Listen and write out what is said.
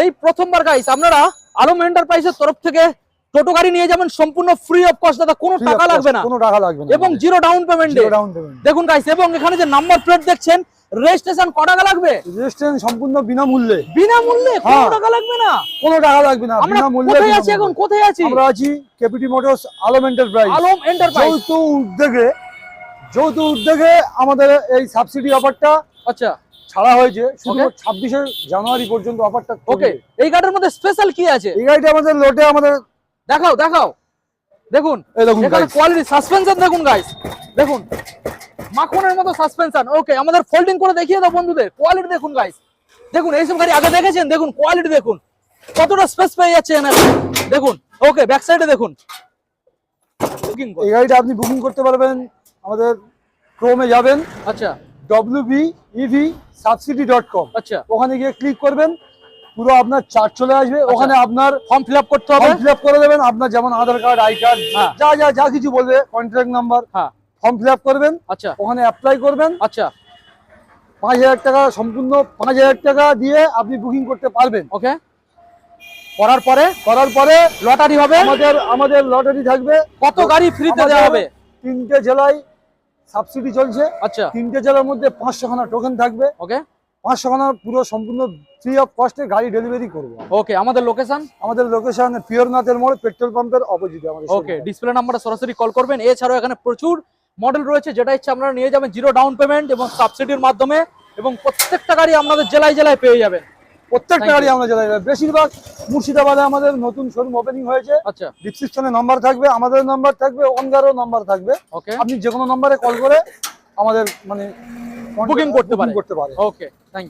এই প্রথমবার গাইস আপনারা আলম এন্টারপ্রাইজের তরফ থেকে টোটো গাড়ি নিয়ে যাবেন সম্পূর্ণ ফ্রি অফ কস্ট, দাদা কোনো টাকা লাগবে না, কোনো টাকা লাগবে না এবং জিরো ডাউন পেমেন্টে। দেখুন গাইস, এবং এখানে যে নাম্বার প্লেট দেখছেন, রেজিস্ট্রেশন কত টাকা লাগবে? রেজিস্ট্রেশন সম্পূর্ণ বিনামূল্যে। বিনামূল্যে, কোনো টাকা লাগবে না, কোনো টাকা লাগবে না, আমরা বিনামূল্যে। কোথায় আছি এখন? কোথায় আছি? আমরা আছি KPT motors Alam enterprise. Alam enterprise যৌথ উদ্যোগে আমাদের এই সাবসিডি অফারটা আচ্ছা ছাড়া হয়েছে শুধু 26শে জানুয়ারি পর্যন্ত অফারটা। ওকে, এই গাড়ির মধ্যে স্পেশাল কি আছে? এই গাড়িটা আমাদের লোটে আমাদের দেখাও দেখাও, দেখুন এই দেখুন এখানে কোয়ালিটি সাসপেনশন দেখুন গাইস, দেখুন মাখনের মতো সাসপেনশন। ওকে, আমাদের ফোল্ডিং করে দেখিয়ে দাও বন্ধুদের, কোয়ালিটি দেখুন গাইস, দেখুন এইসব গাড়ি আগে দেখেছেন, দেখুন কোয়ালিটি দেখুন কতটা স্পেস পেয়ে যাচ্ছে এখানে, দেখুন। ওকে, ব্যাক সাইডে দেখুন, এই গাড়িটা আপনি বুকিং করতে পারবেন আমাদের ক্রোমে যাবেন, আচ্ছা wbevsubsidy.com, আচ্ছা, ওখানে গিয়ে ক্লিক করবেন, পুরো আপনার চার্ট চলে আসবে। ওখানে আপনার ফর্ম ফিল আপ করতে হবে, ফর্ম ফিল আপ করে দেবেন, আপনার যেমন আধার কার্ড, আই কার্ড, যা কিছু বলবে, কন্ট্রাক্ট নাম্বার, হ্যাঁ ফর্ম ফিল আপ করবেন, আচ্ছা ওখানে অ্যাপ্লাই করবেন। আচ্ছা, 5000 টাকা, সম্পূর্ণ 5000 টাকা দিয়ে আপনি বুকিং করতে পারবেন। ওকে, করার পরে লটারি হবে, আমাদের লটারি থাকবে। কত গাড়ি ফ্রিতে দেওয়া হবে? 3টে জেলায় সাবসিডি চলছে। আচ্ছা, 3টে জেলার মধ্যে 500 খানা টোকেন থাকবে। ওকে 500 খানা পুরো সম্পূর্ণ ফ্রি অফ কস্টে গাড়ি ডেলিভারি করবো। ওকে, আমাদের লোকেশন? আমাদের লোকেশন পিওরনাথের মোড়, পেট্রোল পাম্পের অপোজিটে আমাদের। ওকে, ডিসপ্লে নাম্বারে সরাসরি কল করবেন। এছাড়াও এখানে প্রচুর মডেল রয়েছে, যেটা ইচ্ছা আপনারা নিয়ে যাবেন জিরো ডাউন পেমেন্ট এবং সাবসিডির মাধ্যমে, এবং প্রত্যেকটা গাড়ি আপনাদের জেলায় জেলায় পেয়ে যাবেন। প্রত্যেকটা গাড়ি আমরা জেলায় বেশিরভাগ মুর্শিদাবাদে আমাদের নতুন শোরুম ওপেনিং হয়েছে। আচ্ছা, ডিসক্রিপশনে নাম্বার থাকবে, আমাদের নাম্বার থাকবে, ওখানকারও নাম্বার থাকবে। ওকে, আপনি যে কোনো নাম্বারে কল করে আমাদের মানে বুকিং করতে পারেন। করতে পারেন। ওকে, থ্যাংক ইউ।